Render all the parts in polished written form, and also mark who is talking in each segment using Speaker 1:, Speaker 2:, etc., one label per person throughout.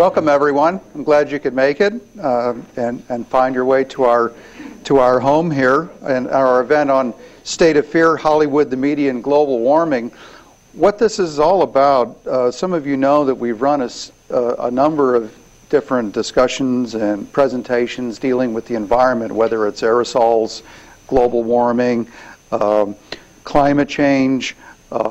Speaker 1: welcome everyone. I'm glad you could make it and find your way to our home here and our event on State of Fear, Hollywood, the Media, and Global Warming. What this is all about, some of you know that we've run a number of different discussions and presentations dealing with the environment, whether it's aerosols, global warming, climate change.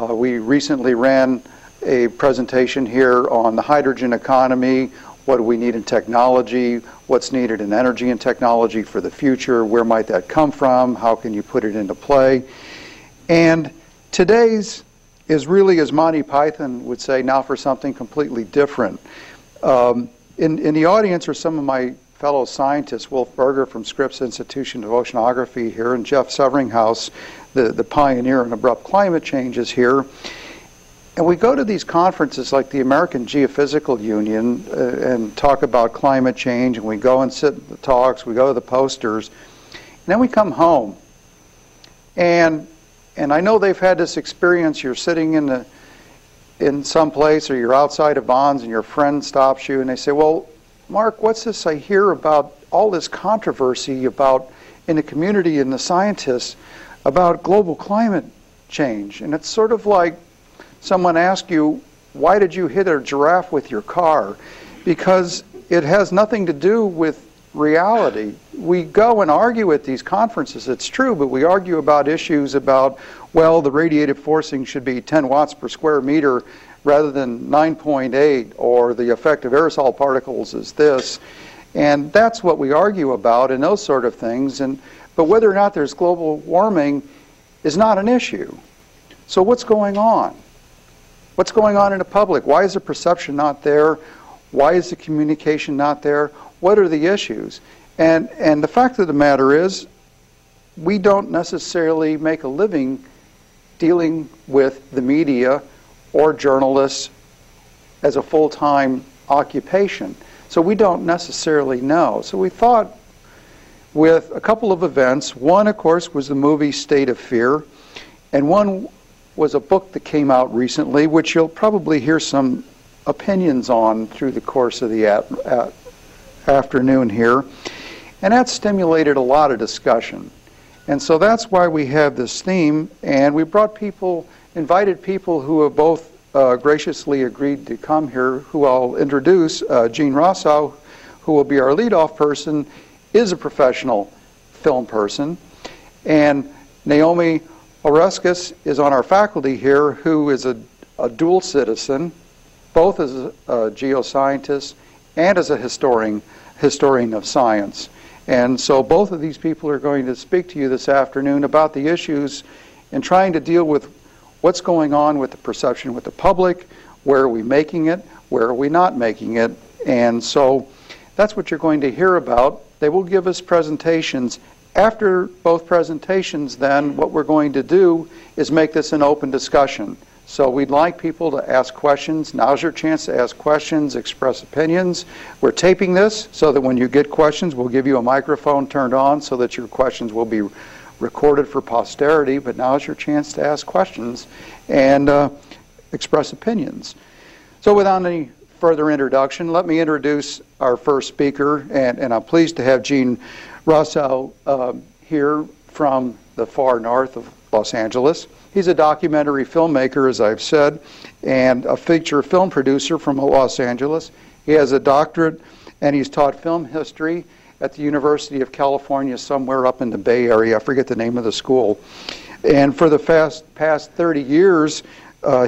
Speaker 1: We recently ran a presentation here on the hydrogen economy, what do we need in technology, what's needed in energy and technology for the future, where might that come from, how can you put it into play. And today's is really, as Monty Python would say, now for something completely different. In the audience are some of my fellow scientists, Wolf Berger from Scripps Institution of Oceanography here, and Jeff Severinghaus, the pioneer in abrupt climate change, is here. And we go to these conferences like the American Geophysical Union and talk about climate change, and we go and sit in the talks, we go to the posters, and then we come home. And I know they've had this experience. You're sitting in some place, or you're outside of Bonds, and your friend stops you and they say, well, Mark, what's this I hear about all this controversy about in the community and the scientists about global climate change? And it's sort of like someone asks you, why did you hit a giraffe with your car? Because it has nothing to do with reality. We go and argue at these conferences, it's true, but we argue about issues about, well, the radiative forcing should be 10 watts per square meter rather than 9.8, or the effect of aerosol particles is this. And that's what we argue about and those sort of things. But whether or not there's global warming is not an issue. So what's going on? What's going on in the public? Why is the perception not there? Why is the communication not there? What are the issues? And the fact of the matter is, we don't necessarily make a living dealing with the media or journalists as a full-time occupation. So we don't necessarily know. So we thought with a couple of events. One, of course, was the movie State of Fear, and one was a book that came out recently, which you'll probably hear some opinions on through the course of the afternoon here. And that stimulated a lot of discussion. And so that's why we have this theme, and we brought people, invited people who have both graciously agreed to come here, who I'll introduce. Gene Rosow, who will be our lead-off person, is a professional film person. And Naomi Oreskes is on our faculty here, who is a dual citizen, both as a geoscientist and as a historian of science. And so both of these people are going to speak to you this afternoon about the issues and trying to deal with what's going on with the perception with the public, where are we making it, where are we not making it. And so that's what you're going to hear about. They will give us presentations. After both presentations, then, what we're going to do is make this an open discussion. So we'd like people to ask questions. Now's your chance to ask questions, express opinions. We're taping this so that when you get questions, we'll give you a microphone turned on so that your questions will be recorded for posterity. But now's your chance to ask questions and express opinions. So without any further introduction, let me introduce our first speaker. And I'm pleased to have Gene Rosow here from the far north of Los Angeles. He's a documentary filmmaker, as I've said, and a feature film producer from Los Angeles. He has a doctorate, and he's taught film history at the University of California, somewhere up in the Bay Area. I forget the name of the school. And for the past 30 years,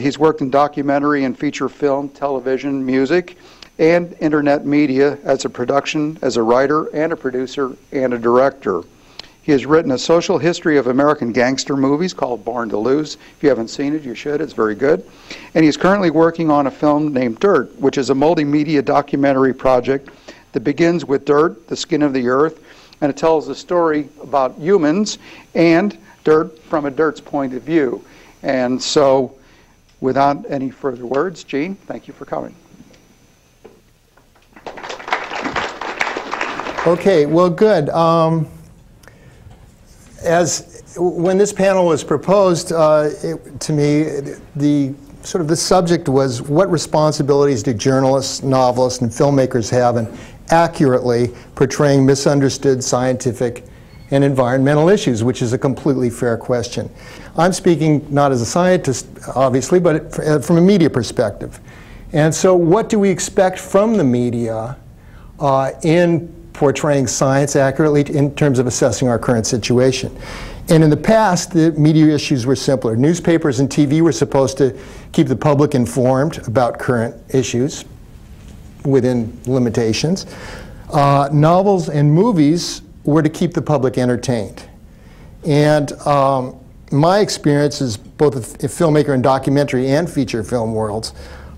Speaker 1: he's worked in documentary and feature film, television, music, and internet media as a writer and a producer and a director. He has written a social history of American gangster movies called Born to Lose. If you haven't seen it, you should. It's very good. And he's currently working on a film named Dirt, which is a multimedia documentary project that begins with dirt, the skin of the earth, and it tells a story about humans and dirt from a dirt's point of view. And so, without any further words, Gene, thank you for coming.
Speaker 2: Okay, well, good. When this panel was proposed to me, the sort of the subject was, what responsibilities do journalists, novelists, and filmmakers have in accurately portraying misunderstood scientific and environmental issues, which is a completely fair question. I'm speaking not as a scientist, obviously, but from a media perspective. And so what do we expect from the media in portraying science accurately in terms of assessing our current situation? And in the past, the media issues were simpler. Newspapers and TV were supposed to keep the public informed about current issues within limitations. Novels and movies were to keep the public entertained. And my experience is both a filmmaker in documentary and feature film worlds.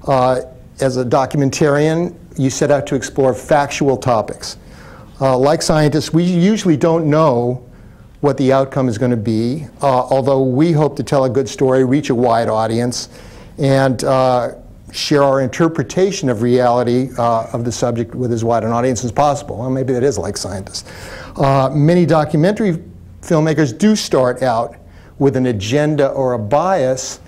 Speaker 2: As a documentarian, you set out to explore factual topics. Like scientists, we usually don't know what the outcome is going to be, although we hope to tell a good story, reach a wide audience, and share our interpretation of reality of the subject with as wide an audience as possible. Well, maybe that is like scientists. Many documentary filmmakers do start out with an agenda or a bias,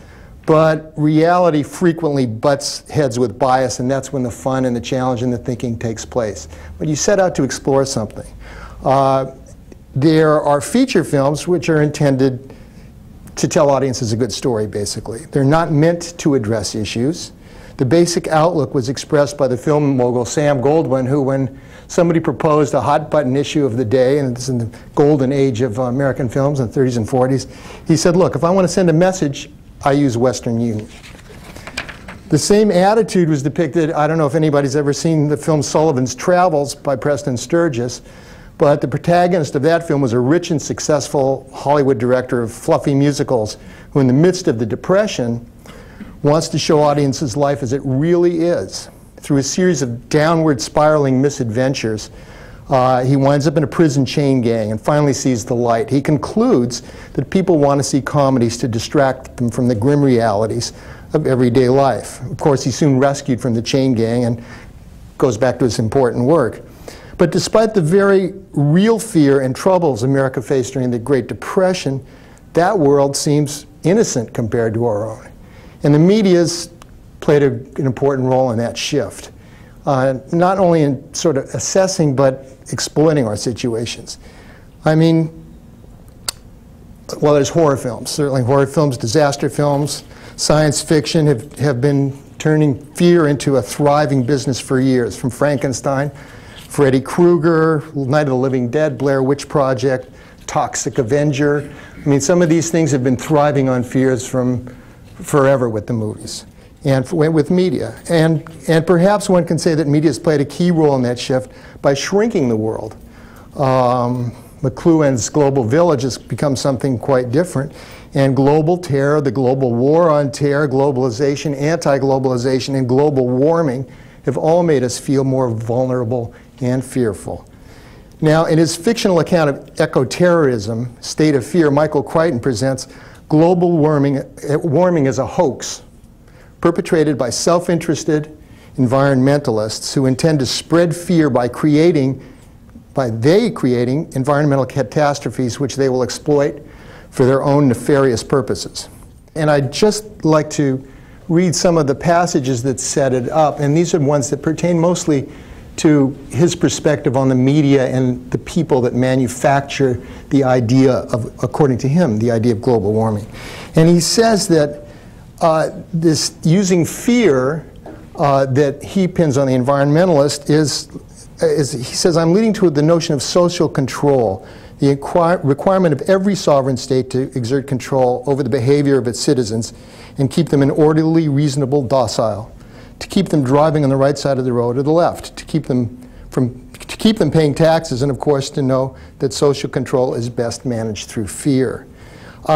Speaker 2: but reality frequently butts heads with bias, and that's when the fun and the challenge and the thinking takes place. But you set out to explore something. There are feature films which are intended to tell audiences a good story, basically. They're not meant to address issues. The basic outlook was expressed by the film mogul Sam Goldwyn, who, when somebody proposed a hot-button issue of the day, and this is in the golden age of American films in the 30s and 40s, he said, look, if I want to send a message, I use Western Union. The same attitude was depicted, I don't know if anybody's ever seen the film Sullivans Travels by Preston Sturges, but the protagonist of that film was a rich and successful Hollywood director of fluffy musicals who, in the midst of the Depression, wants to show audiences life as it really is. Through a series of downward spiraling misadventures, he winds up in a prison chain gang and finally sees the light. He concludes that people want to see comedies to distract them from the grim realities of everyday life. Of course, he's soon rescued from the chain gang and goes back to his important work. But despite the very real fear and troubles America faced during the Great Depression, that world seems innocent compared to our own. And the media's played an important role in that shift, not only in sort of assessing but exploiting our situations. I mean, well, there's horror films, certainly horror films, disaster films, science fiction have been turning fear into a thriving business for years, from Frankenstein, Freddy Krueger, Night of the Living Dead, Blair Witch Project, Toxic Avenger. I mean, some of these things have been thriving on fears from forever with the movies and with media. And perhaps one can say that media has played a key role in that shift by shrinking the world. McLuhan's Global Village has become something quite different. And global terror, the global war on terror, globalization, anti-globalization, and global warming have all made us feel more vulnerable and fearful. Now, in his fictional account of eco-terrorism, State of Fear, Michael Crichton presents global warming as a hoax perpetrated by self-interested environmentalists who intend to spread fear by creating environmental catastrophes which they will exploit for their own nefarious purposes. And I'd just like to read some of the passages that set it up, and these are ones that pertain mostly to his perspective on the media and the people that manufacture the idea of, according to him, the idea of global warming. And he says that this using fear that he pins on the environmentalist is he says, I'm leading to the notion of social control, the requirement of every sovereign state to exert control over the behavior of its citizens and keep them in orderly, reasonable, docile, to keep them driving on the right side of the road or the left, to keep them paying taxes, and of course to know that social control is best managed through fear.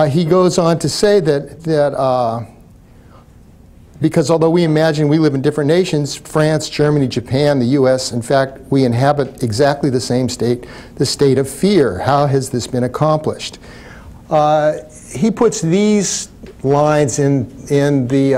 Speaker 2: He goes on to say that because although we imagine we live in different nations, France, Germany, Japan, the US, in fact, we inhabit exactly the same state, the state of fear. How has this been accomplished? He puts these lines in the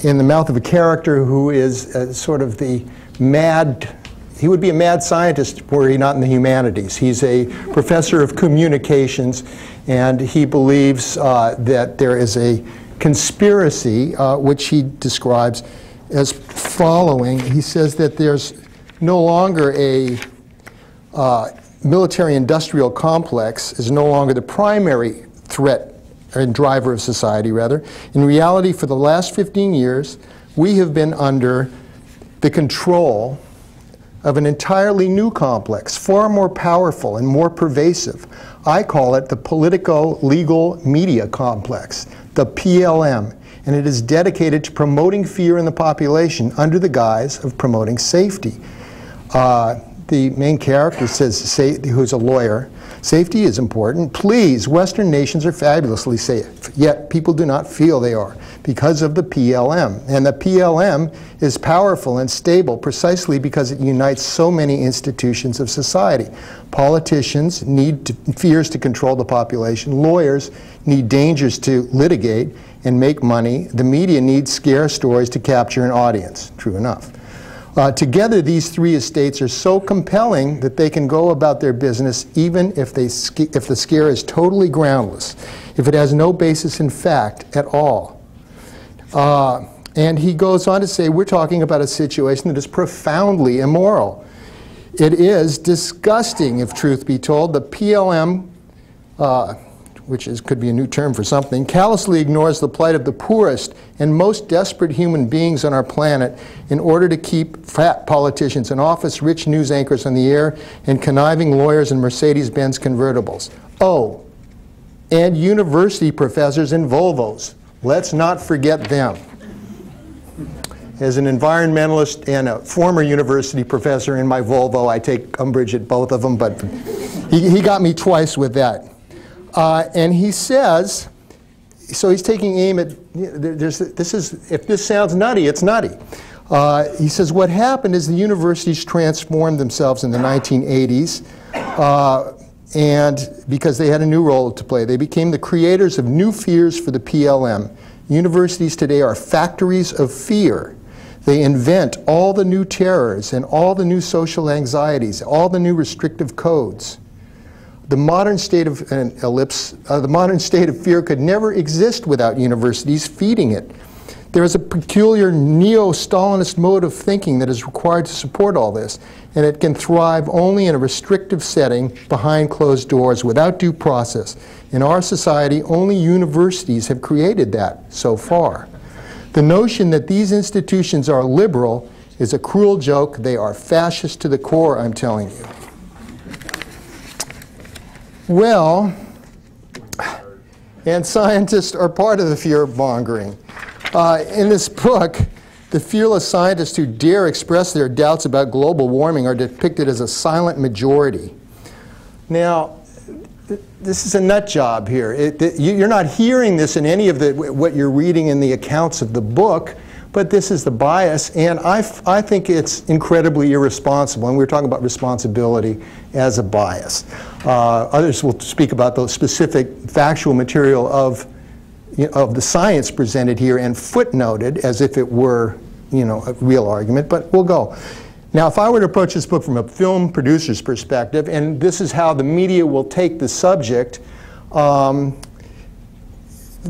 Speaker 2: mouth of a character who is sort of the mad, he would be a mad scientist were he not in the humanities. He's a professor of communications, and he believes that there is a conspiracy, which he describes as following. He says that there's no longer a military-industrial complex is no longer the primary threat and driver of society, rather. In reality, for the last 15 years, we have been under the control of an entirely new complex, far more powerful and more pervasive. I call it the politico-legal media complex, the PLM, and it is dedicated to promoting fear in the population under the guise of promoting safety. The main character says, who's a lawyer, safety is important. Please, Western nations are fabulously safe, yet people do not feel they are because of the PLM. And the PLM is powerful and stable precisely because it unites so many institutions of society. Politicians need fears to control the population. Lawyers need dangers to litigate and make money. The media needs scare stories to capture an audience. True enough. Together, these three estates are so compelling that they can go about their business even if the scare is totally groundless, if it has no basis in fact at all. And he goes on to say, we're talking about a situation that is profoundly immoral. It is disgusting, if truth be told. The PLM, which could be a new term for something, callously ignores the plight of the poorest and most desperate human beings on our planet in order to keep fat politicians in office, rich news anchors on the air, and conniving lawyers in Mercedes-Benz convertibles. Oh, and university professors in Volvos. Let's not forget them. As an environmentalist and a former university professor in my Volvo, I take umbrage at both of them, but he got me twice with that. And he says, so he's taking aim at, if this sounds nutty, it's nutty. He says what happened is the universities transformed themselves in the 1980s, and because they had a new role to play. They became the creators of new fears for the PLM. Universities today are factories of fear. They invent all the new terrors and all the new social anxieties, all the new restrictive codes. The modern state of the modern state of fear could never exist without universities feeding it. There is a peculiar neo-Stalinist mode of thinking that is required to support all this, and it can thrive only in a restrictive setting behind closed doors without due process. In our society, only universities have created that so far. The notion that these institutions are liberal is a cruel joke. They are fascist to the core, I'm telling you. Well, and scientists are part of the fear-mongering. In this book, the fearless scientists who dare express their doubts about global warming are depicted as a silent majority. Now, this is a nut job here. You're not hearing this in any of what you're reading in the accounts of the book, but this is the bias, and I think it's incredibly irresponsible, and we're talking about responsibility as a bias. Others will speak about the specific factual material of the science presented here and footnoted as if it were, a real argument, but we'll go. Now, if I were to approach this book from a film producer's perspective, and this is how the media will take the subject,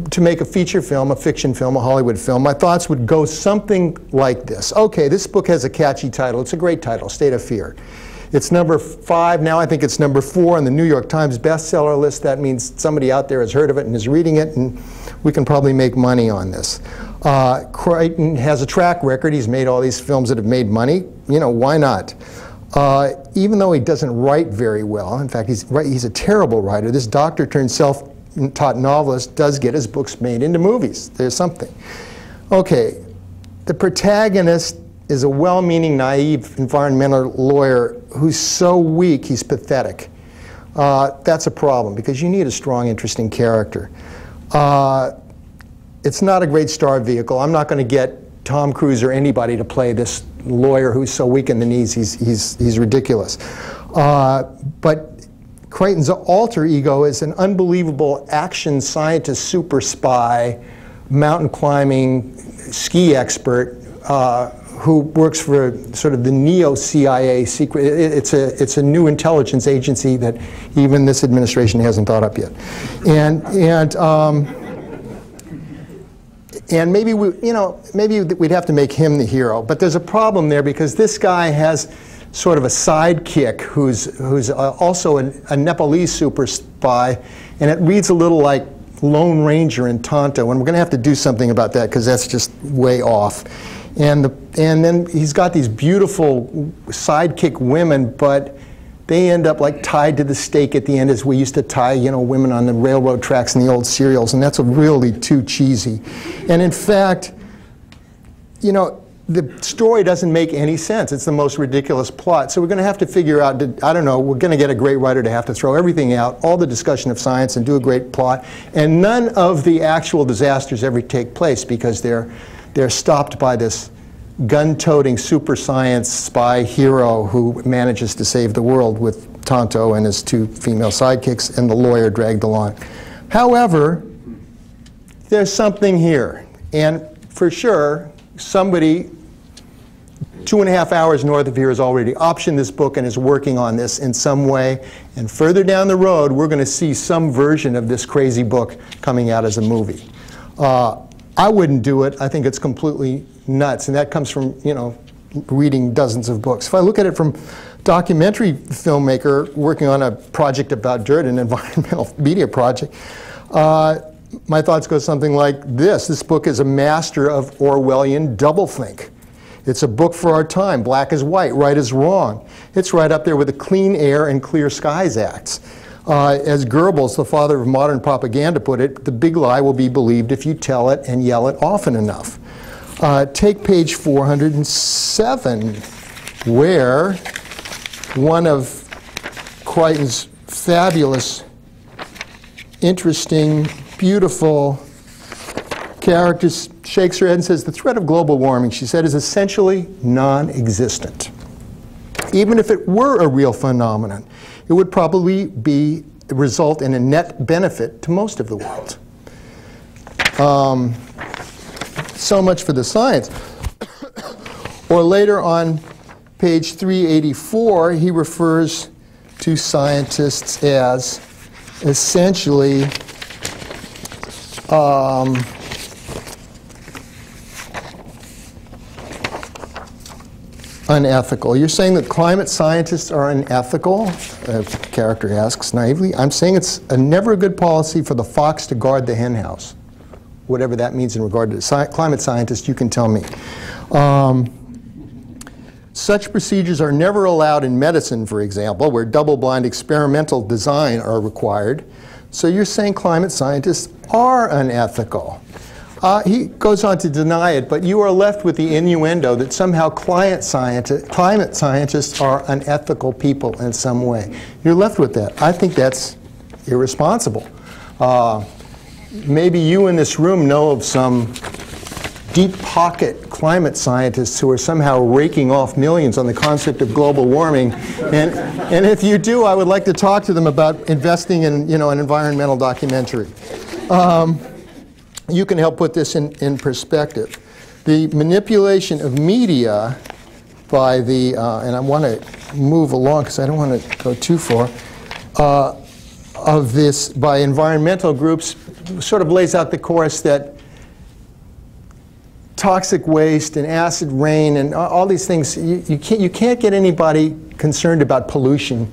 Speaker 2: to make a feature film, a fiction film, a Hollywood film, my thoughts would go something like this. Okay, this book has a catchy title. It's a great title, State of Fear. It's number 5. Now I think it's number 4 on the New York Times bestseller list. That means somebody out there has heard of it and is reading it, and we can probably make money on this. Crichton has a track record. He's made all these films that have made money. Why not? Even though he doesn't write very well, in fact, he's a terrible writer. This doctor turned self-taught novelist does get his books made into movies. There's something. Okay, the protagonist is a well-meaning, naive environmental lawyer who's so weak he's pathetic. That's a problem because you need a strong, interesting character. It's not a great star vehicle. I'm not going to get Tom Cruise or anybody to play this lawyer who's so weak in the knees he's ridiculous. But Crichton's alter ego is an unbelievable action scientist, super spy, mountain climbing, ski expert who works for sort of the neo-CIA secret. It's a new intelligence agency that even this administration hasn't thought up yet. And And maybe maybe we'd have to make him the hero. But there's a problem there because this guy has sort of a sidekick who's also a Nepalese super spy, and it reads a little like Lone Ranger in Tonto, and we're going to have to do something about that because that's just way off. And then he's got these beautiful sidekick women, but they end up like tied to the stake at the end, as we used to tie, women on the railroad tracks in the old serials, and that's really too cheesy. And in fact, the story doesn't make any sense. It's the most ridiculous plot. So we're going to have to figure out, I don't know, we're going to get a great writer to have to throw everything out, all the discussion of science, and do a great plot. And none of the actual disasters ever take place because they're stopped by this gun-toting super science spy hero who manages to save the world with Tonto and his two female sidekicks and the lawyer dragged along. However, there's something here. And for sure, somebody 2.5 hours north of here has already optioned this book and is working on this in some way. And further down the road, we're going to see some version of this crazy book coming out as a movie. I wouldn't do it. I think it's completely nuts. And that comes from, reading dozens of books. If I look at it from documentary filmmaker working on a project about dirt, an environmental media project, my thoughts go something like this. This book is a master of Orwellian doublethink. It's a book for our time. Black is white, right is wrong. It's right up there with the Clean Air and Clear Skies Acts. As Goebbels, the father of modern propaganda, put it, the big lie will be believed if you tell it and yell it often enough. Take page 407, where one of Crichton's fabulous, interesting, beautiful characters shakes her head and says, the threat of global warming, she said, is essentially non-existent. Even if it were a real phenomenon, it would probably result in a net benefit to most of the world. So much for the science. Or later on page 384, he refers to scientists as essentially unethical. You're saying that climate scientists are unethical? A character asks naively. I'm saying it's never a good policy for the fox to guard the hen house. Whatever that means in regard to climate scientists, you can tell me. Such procedures are never allowed in medicine, for example, where double-blind experimental design are required. So you're saying climate scientists are unethical. He goes on to deny it, but you are left with the innuendo that somehow climate scientists are unethical people in some way. You're left with that. I think that's irresponsible. Maybe you in this room know of some deep pocket climate scientists who are somehow raking off millions on the concept of global warming. And if you do, I would like to talk to them about investing in an environmental documentary. You can help put this in perspective. The manipulation of media by the, and I want to move along because I don't want to go too far, of this by environmental groups sort of lays out the course that toxic waste and acid rain and all these things, you can't get anybody concerned about pollution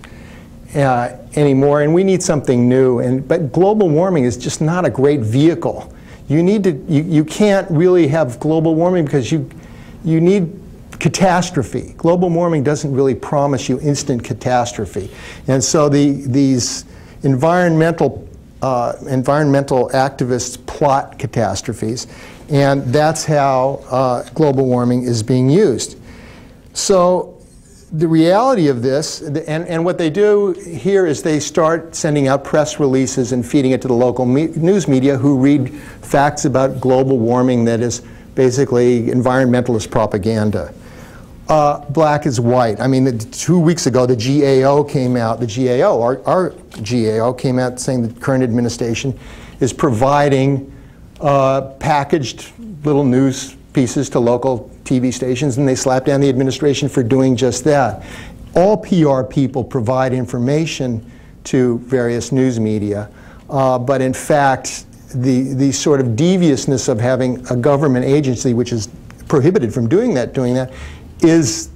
Speaker 2: anymore, and we need something new. But global warming is just not a great vehicle. You can't really have global warming because you need catastrophe. Global warming doesn't really promise you instant catastrophe. And so these environmental activists plot catastrophes, and that's how global warming is being used. So the reality of this, and what they do here is they start sending out press releases and feeding it to the local news media who read facts about global warming that is basically environmentalist propaganda. Black is white. I mean, 2 weeks ago, the GAO came out, our GAO came out saying the current administration is providing packaged little news pieces to local TV stations, and they slapped down the administration for doing just that. All PR people provide information to various news media, but in fact, the sort of deviousness of having a government agency which is prohibited from doing that is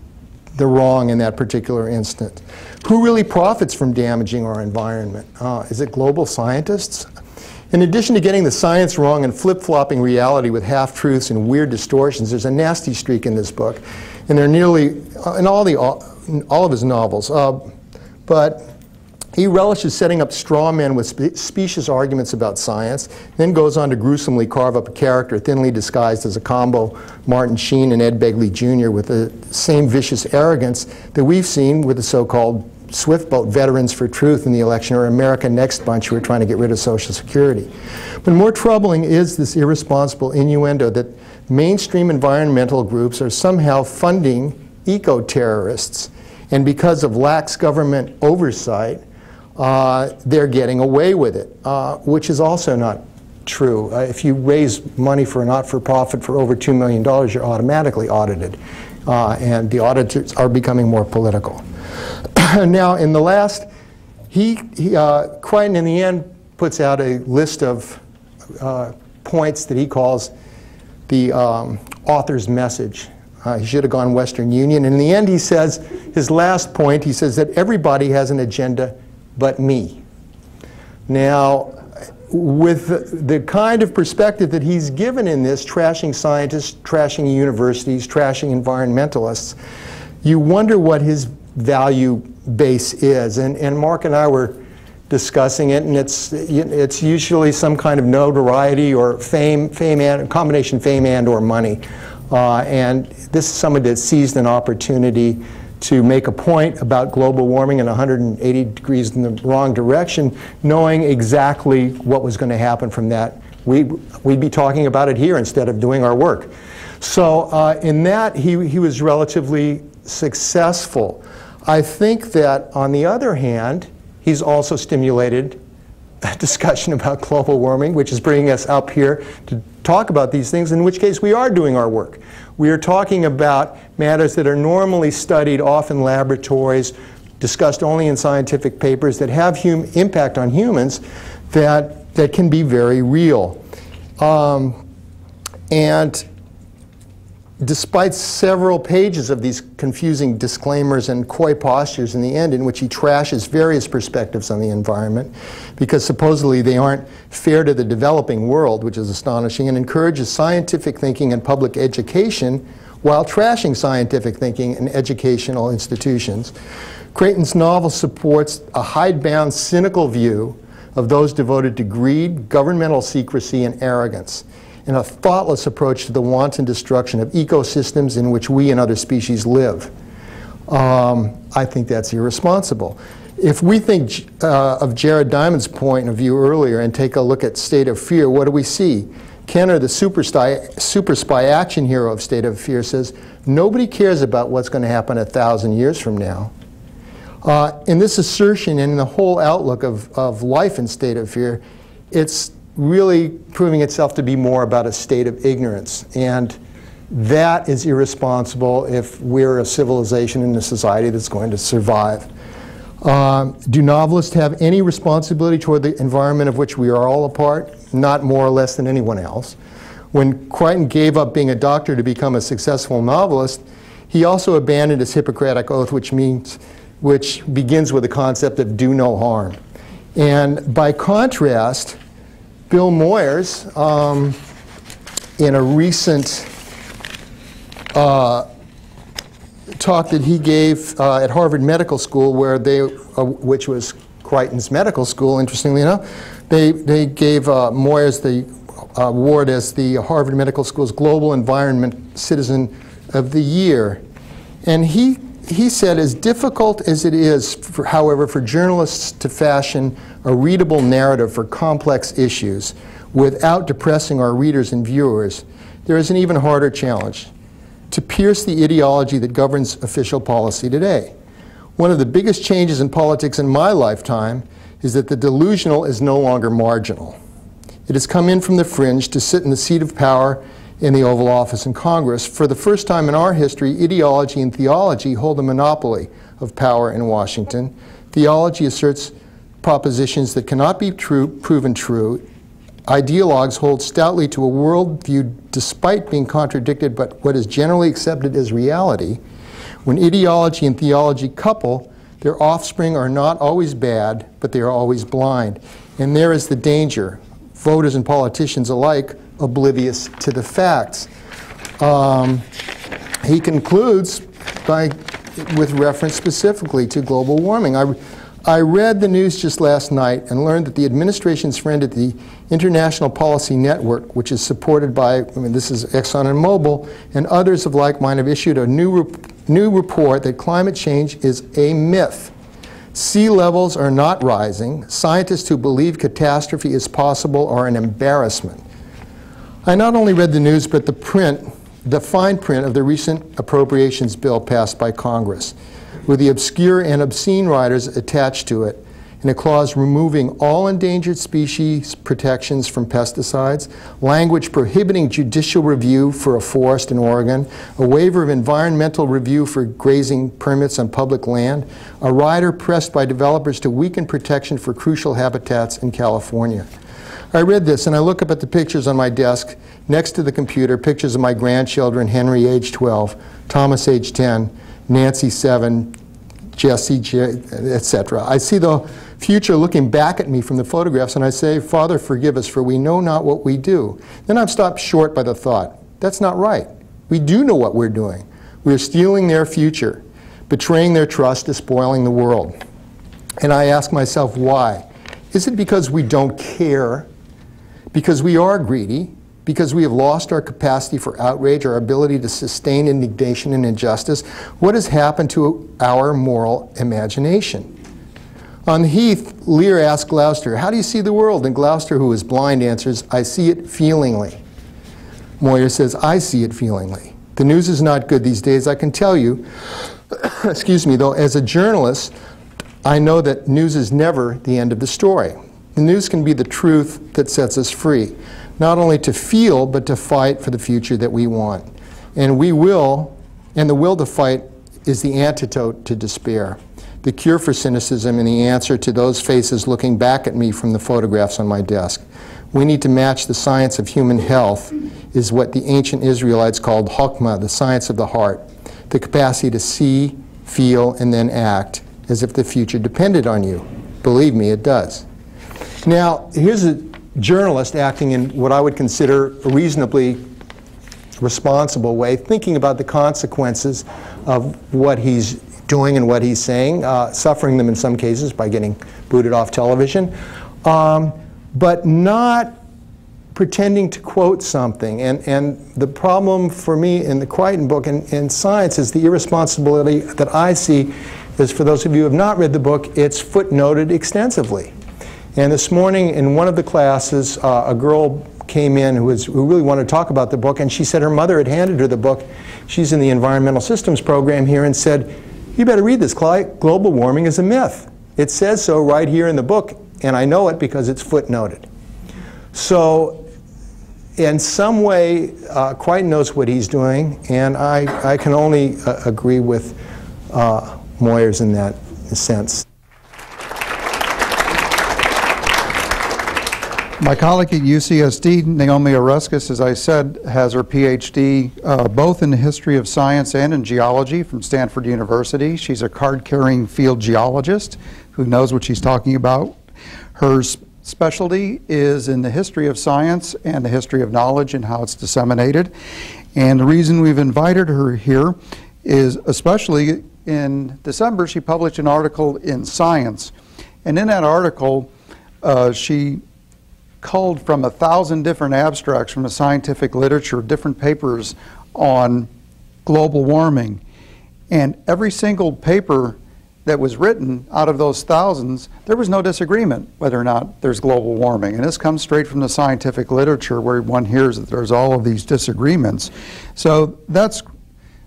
Speaker 2: the wrong in that particular instance. Who really profits from damaging our environment? Is it global scientists? In addition to getting the science wrong and flip-flopping reality with half-truths and weird distortions, there's a nasty streak in this book, and they're nearly in all of his novels. But he relishes setting up straw men with specious arguments about science, then goes on to gruesomely carve up a character thinly disguised as a combo Martin Sheen and Ed Begley Jr. with the same vicious arrogance that we've seen with the so-called Swift Boat Veterans for Truth in the election, or America Next bunch who are trying to get rid of Social Security. But more troubling is this irresponsible innuendo that mainstream environmental groups are somehow funding eco-terrorists, and because of lax government oversight, they're getting away with it, which is also not true. If you raise money for a not-for-profit for over $2 million, you're automatically audited, and the auditors are becoming more political. Now, in the last, Crichton in the end puts out a list of points that he calls the author's message. He should have gone Western Union. In the end, he says, his last point, he says that everybody has an agenda but me. Now, with the kind of perspective that he's given in this, trashing scientists, trashing universities, trashing environmentalists, you wonder what his value base is. And Mark and I were discussing it, and it's usually some kind of notoriety or fame and combination fame and or money. And this is somebody that seized an opportunity to make a point about global warming and 180 degrees in the wrong direction, knowing exactly what was going to happen from that. We'd be talking about it here instead of doing our work. So in that, he was relatively successful. I think that, on the other hand, he's also stimulated a discussion about global warming, which is bringing us up here to talk about these things, in which case we are doing our work. We are talking about matters that are normally studied off in laboratories, discussed only in scientific papers, that have impact on humans that can be very real. And despite several pages of these confusing disclaimers and coy postures in the end, in which he trashes various perspectives on the environment, because supposedly they aren't fair to the developing world, which is astonishing, and encourages scientific thinking and public education while trashing scientific thinking and educational institutions, Crichton's novel supports a hidebound, cynical view of those devoted to greed, governmental secrecy, and arrogance, and a thoughtless approach to the wanton destruction of ecosystems in which we and other species live. I think that's irresponsible. If we think of Jared Diamond's point of view earlier and take a look at State of Fear, what do we see? Kenner, the super spy action hero of State of Fear, says, nobody cares about what's going to happen 1,000 years from now. In this assertion and in the whole outlook of life in State of Fear, it's really proving itself to be more about a state of ignorance. And that is irresponsible if we're a civilization and a society that's going to survive. Do novelists have any responsibility toward the environment of which we are all a part? Not more or less than anyone else. When Crichton gave up being a doctor to become a successful novelist, he also abandoned his Hippocratic oath, which begins with the concept of do no harm. And by contrast, Bill Moyers, in a recent talk that he gave at Harvard Medical School, where which was Crichton's medical school, interestingly enough, they gave Moyers the award as the Harvard Medical School's Global Environment Citizen of the Year. And he said, as difficult as it is, however, for journalists to fashion a readable narrative for complex issues without depressing our readers and viewers, there is an even harder challenge: to pierce the ideology that governs official policy today. One of the biggest changes in politics in my lifetime is that the delusional is no longer marginal. It has come in from the fringe to sit in the seat of power in the Oval Office in Congress. For the first time in our history, ideology and theology hold a monopoly of power in Washington. Theology asserts propositions that cannot be proven true, ideologues hold stoutly to a worldview despite being contradicted by what is generally accepted as reality, when ideology and theology couple, their offspring are not always bad, but they are always blind. And there is the danger, voters and politicians alike oblivious to the facts. He concludes with reference specifically to global warming. I read the news just last night and learned that the administration's friend at the International Policy Network, which is supported by, this is Exxon and Mobil, and others of like mind, have issued a new report that climate change is a myth. Sea levels are not rising. Scientists who believe catastrophe is possible are an embarrassment. I not only read the news, but the fine print of the recent appropriations bill passed by Congress, with the obscure and obscene riders attached to it, and a clause removing all endangered species protections from pesticides, language prohibiting judicial review for a forest in Oregon, a waiver of environmental review for grazing permits on public land, a rider pressed by developers to weaken protection for crucial habitats in California. I read this and I look up at the pictures on my desk next to the computer, pictures of my grandchildren, Henry age 12, Thomas age 10, Nancy 7, Jesse, etc. I see the future looking back at me from the photographs and I say, Father, forgive us, for we know not what we do. Then I'm stopped short by the thought, that's not right. We do know what we're doing. We're stealing their future, betraying their trust, despoiling the world. And I ask myself, why? Is it because we don't care? Because we are greedy? Because we have lost our capacity for outrage, our ability to sustain indignation and injustice? What has happened to our moral imagination? On the heath, Lear asks Gloucester, how do you see the world? And Gloucester, who is blind, answers, I see it feelingly. Moyer says, I see it feelingly. The news is not good these days, I can tell you. Excuse me, though, as a journalist, I know that news is never the end of the story. The news can be the truth that sets us free, not only to feel, but to fight for the future that we want. And we will, and the will to fight is the antidote to despair, the cure for cynicism, and the answer to those faces looking back at me from the photographs on my desk. We need to match the science of human health, is what the ancient Israelites called chokmah, the science of the heart, the capacity to see, feel, and then act as if the future depended on you. Believe me, it does. Now, here's a journalist acting in what I would consider a reasonably responsible way, thinking about the consequences of what he's doing and what he's saying, suffering them in some cases by getting booted off television, but not pretending to quote something. And the problem for me in the Crichton book and science is the irresponsibility that I see is, for those of you who have not read the book, it's footnoted extensively. And this morning in one of the classes, a girl came in who really wanted to talk about the book, and she said her mother had handed her the book. She's in the environmental systems program here, and said, you better read this, Clyde. Global warming is a myth. It says so right here in the book, and I know it because it's footnoted. So in some way, Crichton knows what he's doing, and I can only agree with Moyers in that sense.
Speaker 1: My colleague at UCSD, Naomi Oreskes, as I said, has her PhD both in the history of science and in geology from Stanford University. She's a card-carrying field geologist who knows what she's talking about. Her specialty is in the history of science and the history of knowledge and how it's disseminated. And the reason we've invited her here is, especially in December, she published an article in Science. And in that article, she culled from 1,000 different abstracts from the scientific literature, different papers on global warming. And every single paper that was written out of those thousands, there was no disagreement whether or not there's global warming. And this comes straight from the scientific literature, where one hears that there's all of these disagreements. So that's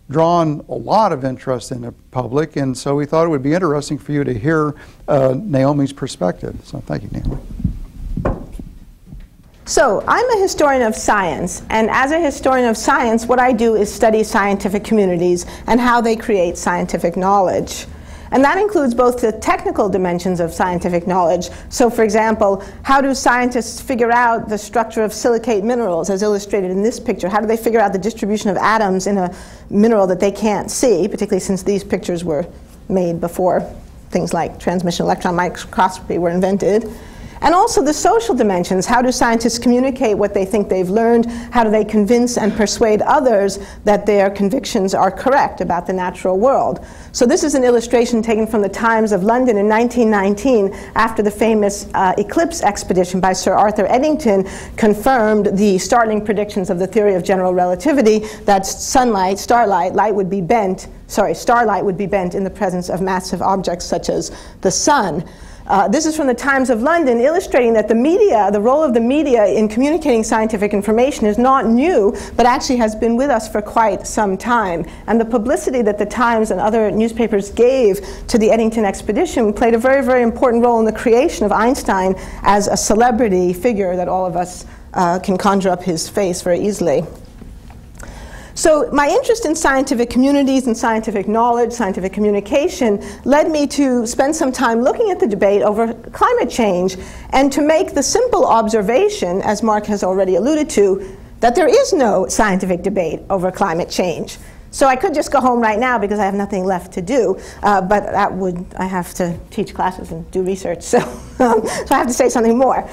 Speaker 1: drawn a lot of interest in the public, and so we thought it would be interesting for you to hear Naomi's perspective. So thank you, Naomi.
Speaker 3: So I'm a historian of science, and as a historian of science, what I do is study scientific communities and how they create scientific knowledge. And that includes both the technical dimensions of scientific knowledge. So for example, how do scientists figure out the structure of silicate minerals, as illustrated in this picture? How do they figure out the distribution of atoms in a mineral that they can't see, particularly since these pictures were made before things like transmission electron microscopy were invented? And also the social dimensions. How do scientists communicate what they think they've learned? How do they convince and persuade others that their convictions are correct about the natural world? So this is an illustration taken from the Times of London in 1919, after the famous eclipse expedition by Sir Arthur Eddington confirmed the startling predictions of the theory of general relativity, that starlight would be bent in the presence of massive objects such as the sun. This is from the Times of London, illustrating that the media, the role of the media in communicating scientific information is not new, but actually has been with us for quite some time. And the publicity that the Times and other newspapers gave to the Eddington expedition played a very, very important role in the creation of Einstein as a celebrity figure that all of us can conjure up his face very easily. So my interest in scientific communities and scientific knowledge, scientific communication, led me to spend some time looking at the debate over climate change and to make the simple observation, as Mark has already alluded to, that there is no scientific debate over climate change. So I could just go home right now because I have nothing left to do, but I have to teach classes and do research, so, so I have to say something more.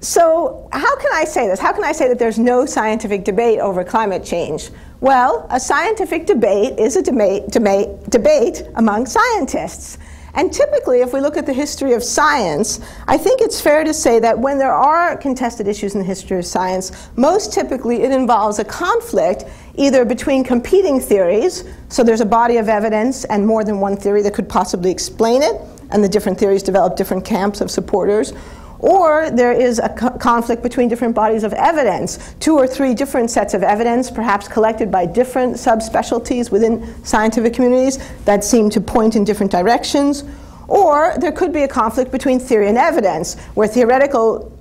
Speaker 3: So how can I say this? How can I say that there's no scientific debate over climate change? Well, a scientific debate is a debate among scientists. And typically, if we look at the history of science, I think it's fair to say that when there are contested issues in the history of science, most typically it involves a conflict either between competing theories, so there's a body of evidence and more than one theory that could possibly explain it, and the different theories develop different camps of supporters, or there is a conflict between different bodies of evidence, 2 or 3 different sets of evidence, perhaps collected by different subspecialties within scientific communities that seem to point in different directions. Or there could be a conflict between theory and evidence, where theoretical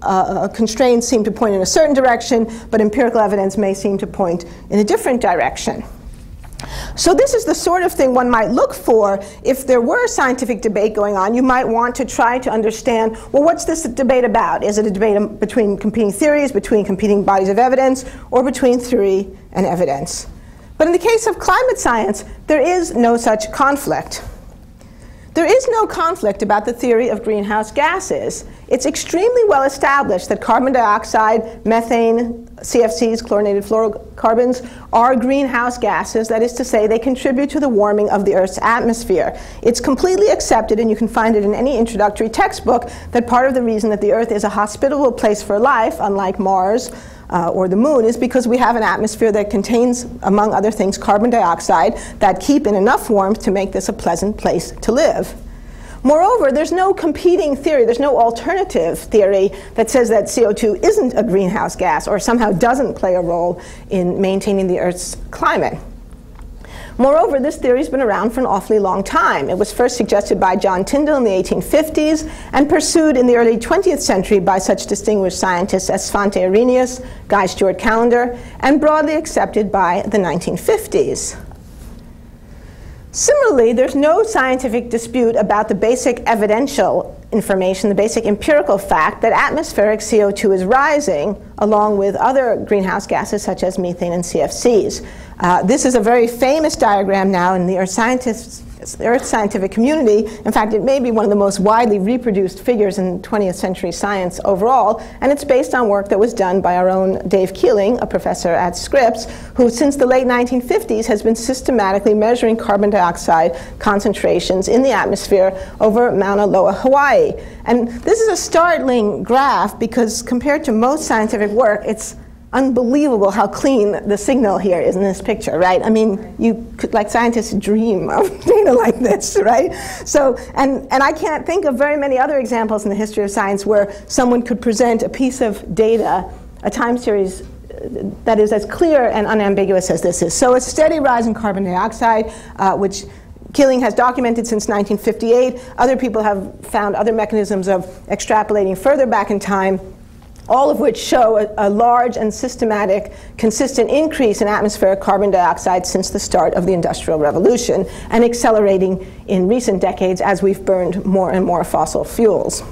Speaker 3: constraints seem to point in a certain direction, but empirical evidence may seem to point in a different direction. So this is the sort of thing one might look for if there were a scientific debate going on. You might want to try to understand, well, what's this debate about? Is it a debate between competing theories, between competing bodies of evidence, or between theory and evidence? But in the case of climate science, there is no such conflict. There is no conflict about the theory of greenhouse gases. It's extremely well established that carbon dioxide, methane, CFCs, chlorinated fluorocarbons, are greenhouse gases. That is to say, they contribute to the warming of the Earth's atmosphere. It's completely accepted, and you can find it in any introductory textbook, that part of the reason that the Earth is a hospitable place for life, unlike Mars or the Moon, is because we have an atmosphere that contains, among other things, carbon dioxide that keep in enough warmth to make this a pleasant place to live. Moreover, there's no competing theory, there's no alternative theory that says that CO2 isn't a greenhouse gas or somehow doesn't play a role in maintaining the Earth's climate. Moreover, this theory has been around for an awfully long time. It was first suggested by John Tyndall in the 1850s and pursued in the early 20th century by such distinguished scientists as Svante Arrhenius, Guy Stewart Callendar, and broadly accepted by the 1950s. Similarly, there's no scientific dispute about the basic evidential information, the basic empirical fact that atmospheric CO2 is rising along with other greenhouse gases such as methane and CFCs. This is a very famous diagram now in the Earth scientific community. In fact, it may be one of the most widely reproduced figures in 20th century science overall, and it's based on work that was done by our own Dave Keeling, a professor at Scripps, who since the late 1950s has been systematically measuring carbon dioxide concentrations in the atmosphere over Mauna Loa, Hawaii. And this is a startling graph because compared to most scientific work, it's unbelievable how clean the signal here is in this picture, right? I mean, you could, like scientists, dream of data like this, right? So, and I can't think of very many other examples in the history of science where someone could present a piece of data, a time series that is as clear and unambiguous as this is. So a steady rise in carbon dioxide, which Keeling has documented since 1958. Other people have found other mechanisms of extrapolating further back in time. all of which show a large and systematic, consistent increase in atmospheric carbon dioxide since the start of the Industrial Revolution, and accelerating in recent decades as we've burned more and more fossil fuels.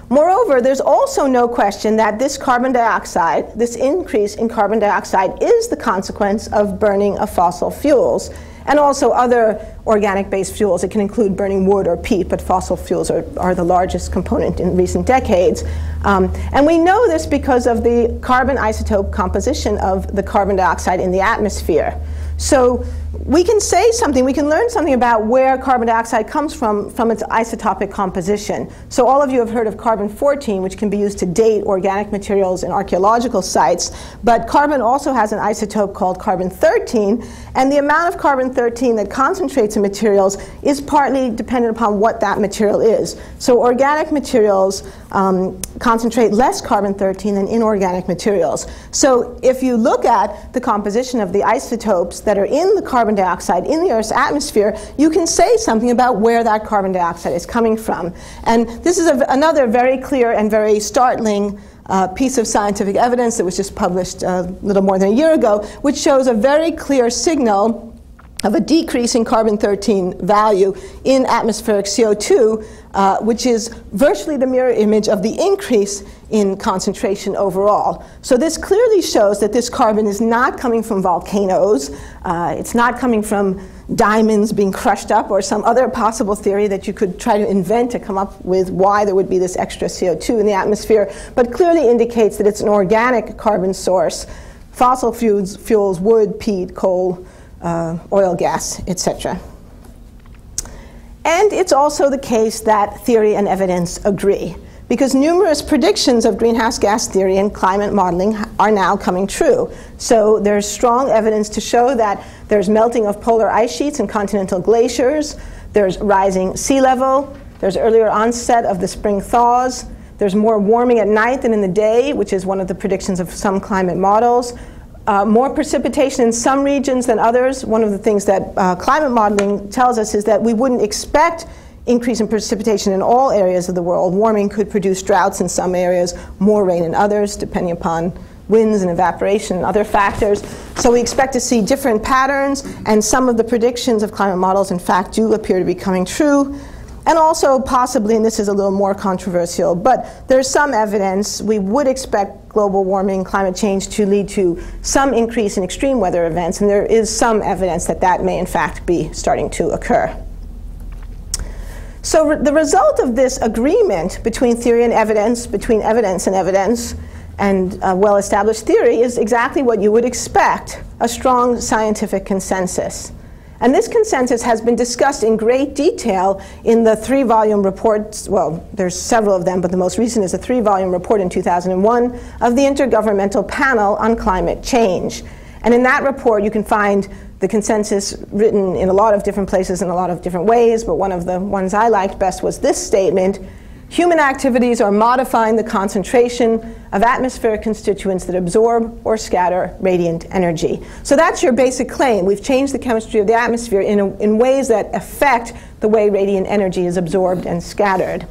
Speaker 3: Moreover, there's also no question that this carbon dioxide, this increase in carbon dioxide, is the consequence of burning of fossil fuels, and also other organic-based fuels. It can include burning wood or peat, but fossil fuels are the largest component in recent decades. And we know this because of the carbon isotope composition of the carbon dioxide in the atmosphere. So we can say something, we can learn something about where carbon dioxide comes from its isotopic composition. So all of you have heard of carbon-14, which can be used to date organic materials in archaeological sites, but carbon also has an isotope called carbon-13, and the amount of carbon-13 that concentrates in materials is partly dependent upon what that material is. So organic materials concentrate less carbon-13 than inorganic materials. So if you look at the composition of the isotopes that are in the carbon dioxide in the Earth's atmosphere, you can say something about where that carbon dioxide is coming from. And this is another very clear and very startling piece of scientific evidence that was just published a little more than a year ago, which shows a very clear signal of a decrease in carbon-13 value in atmospheric CO2, which is virtually the mirror image of the increase in concentration overall. So this clearly shows that this carbon is not coming from volcanoes, it's not coming from diamonds being crushed up or some other possible theory that you could try to invent to come up with why there would be this extra CO2 in the atmosphere, but clearly indicates that it's an organic carbon source, fossil fuels, wood, peat, coal, oil, gas, etc. And it's also the case that theory and evidence agree, because numerous predictions of greenhouse gas theory and climate modeling are now coming true. So there's strong evidence to show that there's melting of polar ice sheets and continental glaciers, there's rising sea level, there's earlier onset of the spring thaws, there's more warming at night than in the day, which is one of the predictions of some climate models. More precipitation in some regions than others. One of the things that climate modeling tells us is that we wouldn't expect increase in precipitation in all areas of the world. Warming could produce droughts in some areas, more rain in others, depending upon winds and evaporation and other factors. So we expect to see different patterns, and some of the predictions of climate models, in fact, do appear to be coming true. And also possibly, and this is a little more controversial, but there's some evidence we would expect global warming, climate change to lead to some increase in extreme weather events, and there is some evidence that that may in fact be starting to occur. So the result of this agreement between theory and evidence, between evidence and well-established theory is exactly what you would expect, a strong scientific consensus. And this consensus has been discussed in great detail in the 3-volume report, well, there's several of them, but the most recent is a 3-volume report in 2001 of the Intergovernmental Panel on Climate Change. And in that report, you can find the consensus written in a lot of different places in a lot of different ways, but one of the ones I liked best was this statement: human activities are modifying the concentration of atmospheric constituents that absorb or scatter radiant energy. So that's your basic claim. We've changed the chemistry of the atmosphere in ways that affect the way radiant energy is absorbed and scattered.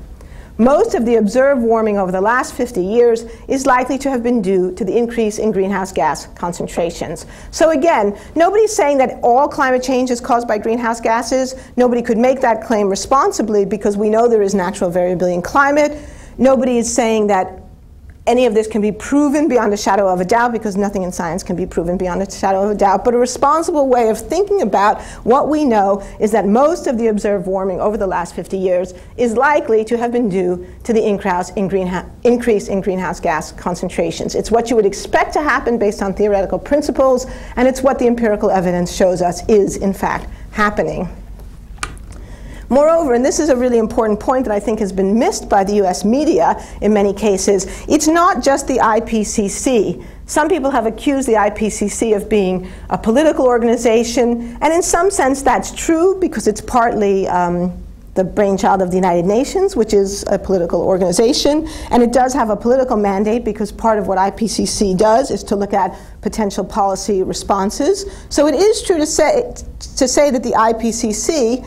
Speaker 3: Most of the observed warming over the last 50 years is likely to have been due to the increase in greenhouse gas concentrations. So again, nobody's saying that all climate change is caused by greenhouse gases. Nobody could make that claim responsibly because we know there is natural variability in climate. Nobody is saying that any of this can be proven beyond a shadow of a doubt, because nothing in science can be proven beyond a shadow of a doubt. But a responsible way of thinking about what we know is that most of the observed warming over the last 50 years is likely to have been due to the increase in greenhouse gas concentrations. It's what you would expect to happen based on theoretical principles, and it's what the empirical evidence shows us is, in fact, happening. Moreover, and this is a really important point that I think has been missed by the US media in many cases, it's not just the IPCC. Some people have accused the IPCC of being a political organization, and in some sense that's true because it's partly the brainchild of the United Nations, which is a political organization, and it does have a political mandate because part of what IPCC does is to look at potential policy responses. So it is true to say that the IPCC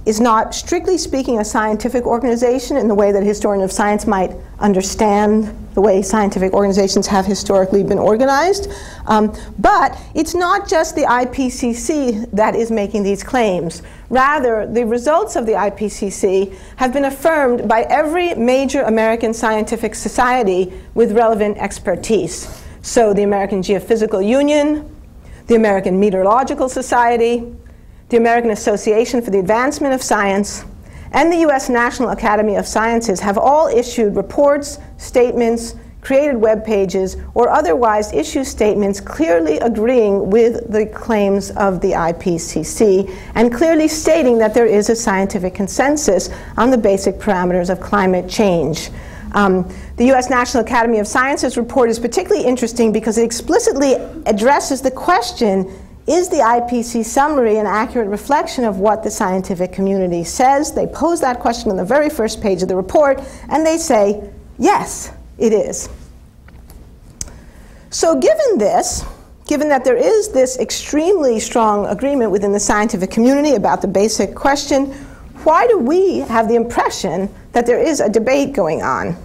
Speaker 3: is not, strictly speaking, a scientific organization in the way that a historian of science might understand the way scientific organizations have historically been organized. But it's not just the IPCC that is making these claims. Rather, the results of the IPCC have been affirmed by every major American scientific society with relevant expertise. So the American Geophysical Union, the American Meteorological Society, the American Association for the Advancement of Science, and the U.S. National Academy of Sciences have all issued reports, statements, created web pages, or otherwise issued statements clearly agreeing with the claims of the IPCC and clearly stating that there is a scientific consensus on the basic parameters of climate change. The U.S. National Academy of Sciences report is particularly interesting because it explicitly addresses the question, is the IPCC summary an accurate reflection of what the scientific community says? They pose that question on the very first page of the report, and they say, yes, it is. So given this, given that there is this extremely strong agreement within the scientific community about the basic question, why do we have the impression that there is a debate going on?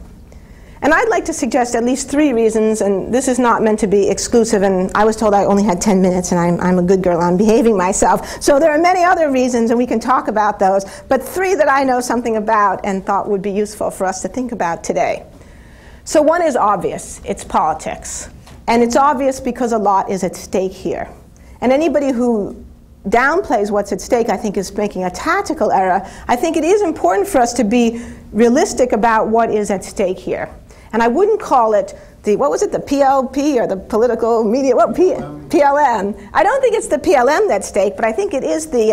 Speaker 3: And I'd like to suggest at least 3 reasons, and this is not meant to be exclusive, and I was told I only had 10 minutes, and I'm a good girl, I'm behaving myself. So there are many other reasons, and we can talk about those, but 3 that I know something about and thought would be useful for us to think about today. So one is obvious, it's politics. And it's obvious because a lot is at stake here. And anybody who downplays what's at stake, I think, is making a tactical error. I think it is important for us to be realistic about what is at stake here. And I wouldn't call it the, what was it, the PLP or the political media, what, PLM. I don't think it's the PLM that's at stake, but I think it is the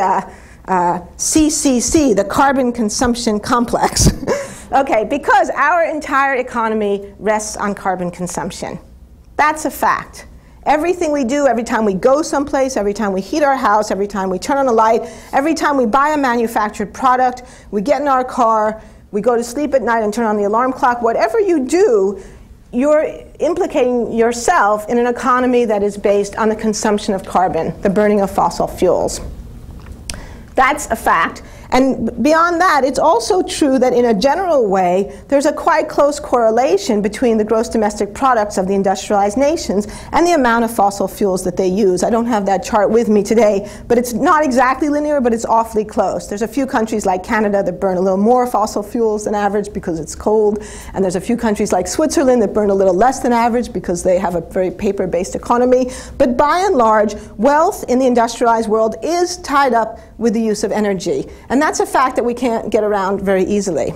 Speaker 3: CCC, the carbon consumption complex. Okay, because our entire economy rests on carbon consumption. That's a fact. Everything we do, every time we go someplace, every time we heat our house, every time we turn on a light, every time we buy a manufactured product, we get in our car, we go to sleep at night and turn on the alarm clock, whatever you do, you're implicating yourself in an economy that is based on the consumption of carbon, the burning of fossil fuels. That's a fact. And beyond that, it's also true that in a general way, there's a quite close correlation between the gross domestic products of the industrialized nations and the amount of fossil fuels that they use. I don't have that chart with me today, but it's not exactly linear, but it's awfully close. There's a few countries like Canada that burn a little more fossil fuels than average because it's cold, and there's a few countries like Switzerland that burn a little less than average because they have a very paper-based economy. But by and large, wealth in the industrialized world is tied up with the use of energy. And that's a fact that we can't get around very easily.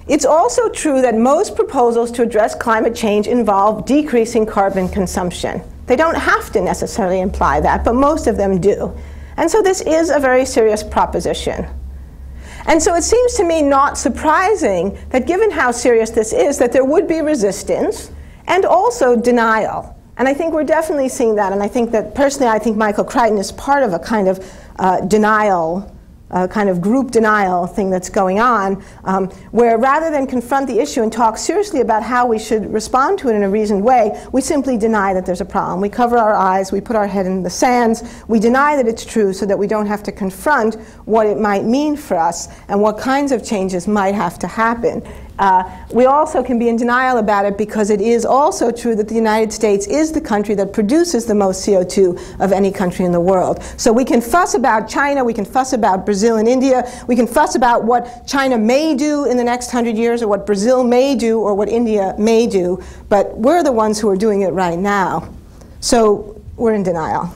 Speaker 3: It's also true that most proposals to address climate change involve decreasing carbon consumption. They don't have to necessarily imply that, but most of them do. And so this is a very serious proposition. And so it seems to me not surprising that given how serious this is, that there would be resistance and also denial. And I think we're definitely seeing that, and I think that personally I think Michael Crichton is part of a kind of denial, kind of group denial thing that's going on, where rather than confront the issue and talk seriously about how we should respond to it in a reasoned way, we simply deny that there's a problem. We cover our eyes, we put our head in the sands, we deny that it's true so that we don't have to confront what it might mean for us and what kinds of changes might have to happen. We also can be in denial about it because it is also true that the United States is the country that produces the most CO2 of any country in the world. So we can fuss about China, we can fuss about Brazil and India, we can fuss about what China may do in the next 100 years or what Brazil may do or what India may do, but we're the ones who are doing it right now. So we're in denial.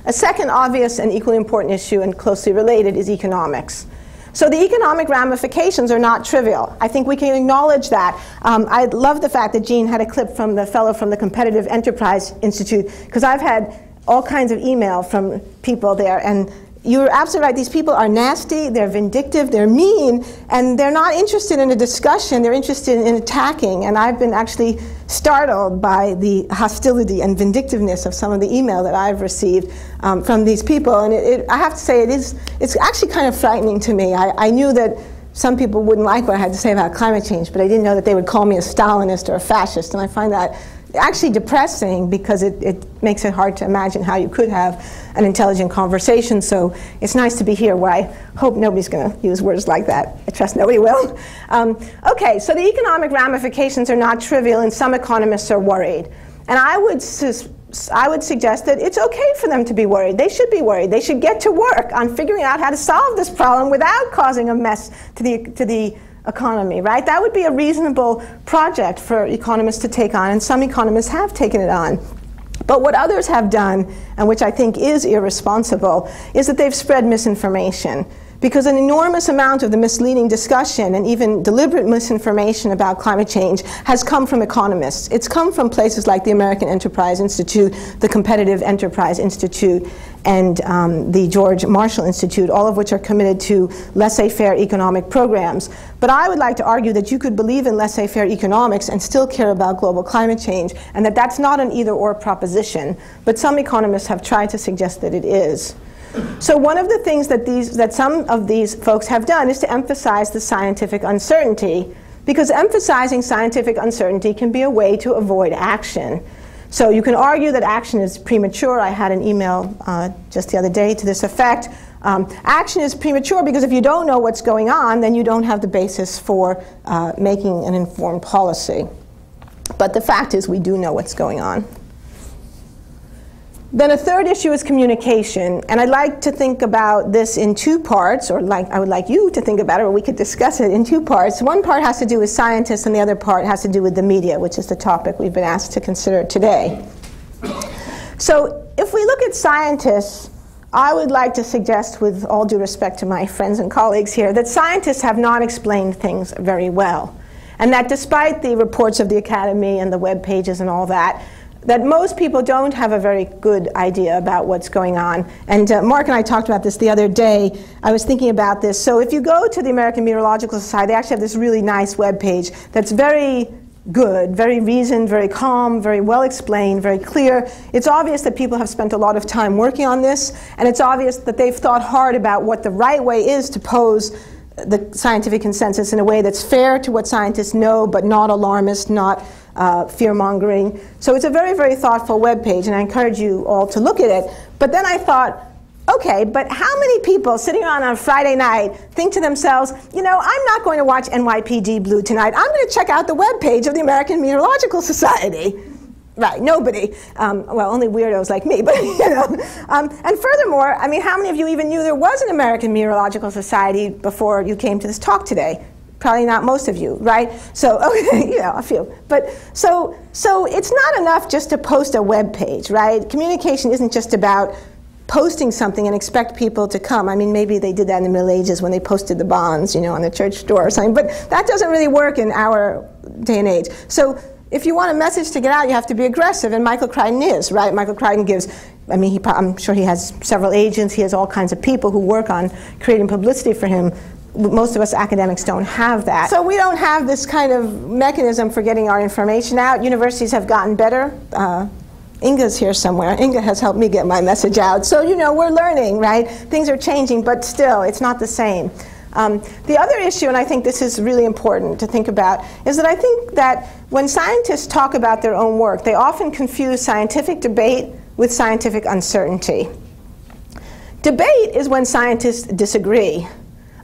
Speaker 3: A second obvious and equally important issue and closely related is economics. So the economic ramifications are not trivial. I think we can acknowledge that. I love the fact that Gene had a clip from the fellow from the Competitive Enterprise Institute, because I've had all kinds of email from people there, and you're absolutely right. These people are nasty, they're vindictive, they're mean, and they're not interested in a discussion, they're interested in attacking. And I've been actually startled by the hostility and vindictiveness of some of the email that I've received from these people. And I have to say, it's actually kind of frightening to me. I knew that some people wouldn't like what I had to say about climate change, but I didn't know that they would call me a Stalinist or a fascist, and I find that actually depressing because it makes it hard to imagine how you could have an intelligent conversation. So it's nice to be here where I hope nobody's going to use words like that. I trust nobody will. Okay, so the economic ramifications are not trivial, and some economists are worried. And I would suggest that it's okay for them to be worried. They should be worried. They should get to work on figuring out how to solve this problem without causing a mess to the economy, right? That would be a reasonable project for economists to take on, and some economists have taken it on. But what others have done, and which I think is irresponsible, is that they've spread misinformation. Because an enormous amount of the misleading discussion and even deliberate misinformation about climate change has come from economists. It's come from places like the American Enterprise Institute, the Competitive Enterprise Institute, and the George Marshall Institute, all of which are committed to laissez-faire economic programs. But I would like to argue that you could believe in laissez-faire economics and still care about global climate change, and that that's not an either-or proposition. But some economists have tried to suggest that it is. So one of the things that some of these folks have done is to emphasize the scientific uncertainty, because emphasizing scientific uncertainty can be a way to avoid action. So you can argue that action is premature. I had an email just the other day to this effect. Action is premature because if you don't know what's going on, then you don't have the basis for making an informed policy. But the fact is we do know what's going on. Then a third issue is communication, and I'd like to think about this in two parts, or I would like you to think about it, or we could discuss it in two parts. One part has to do with scientists, and the other part has to do with the media, which is the topic we've been asked to consider today. So if we look at scientists, I would like to suggest, with all due respect to my friends and colleagues here, that scientists have not explained things very well, and that despite the reports of the Academy and the web pages and all that, that most people don't have a very good idea about what's going on. And Mark and I talked about this the other day. I was thinking about this. So if you go to the American Meteorological Society, they actually have this really nice web page that's very good, very reasoned, very calm, very well explained, very clear. It's obvious that people have spent a lot of time working on this, and it's obvious that they've thought hard about what the right way is to pose the scientific consensus in a way that's fair to what scientists know, but not alarmist, not fear-mongering. So it's a very, very thoughtful web page, and I encourage you all to look at it. But then I thought, okay, but how many people sitting around on a Friday night think to themselves, you know, I'm not going to watch NYPD Blue tonight. I'm going to check out the web page of the American Meteorological Society. Right, nobody. Well, only weirdos like me, but you know. And furthermore, I mean, how many of you even knew there was an American Meteorological Society before you came to this talk today? Probably not most of you, right? So, okay, you know, a few. But so it's not enough just to post a web page, right? Communication isn't just about posting something and expect people to come. I mean, maybe they did that in the Middle Ages when they posted the bonds, you know, on the church door or something. But that doesn't really work in our day and age. So if you want a message to get out, you have to be aggressive, and Michael Crichton is, right? Michael Crichton gives, I mean, I'm sure he has several agents. He has all kinds of people who work on creating publicity for him. Most of us academics don't have that. So we don't have this kind of mechanism for getting our information out. Universities have gotten better. Inga's here somewhere. Inga has helped me get my message out. So, you know, we're learning, right? Things are changing, but still, it's not the same. The other issue, and I think this is really important to think about, is that I think that when scientists talk about their own work, they often confuse scientific debate with scientific uncertainty. Debate is when scientists disagree.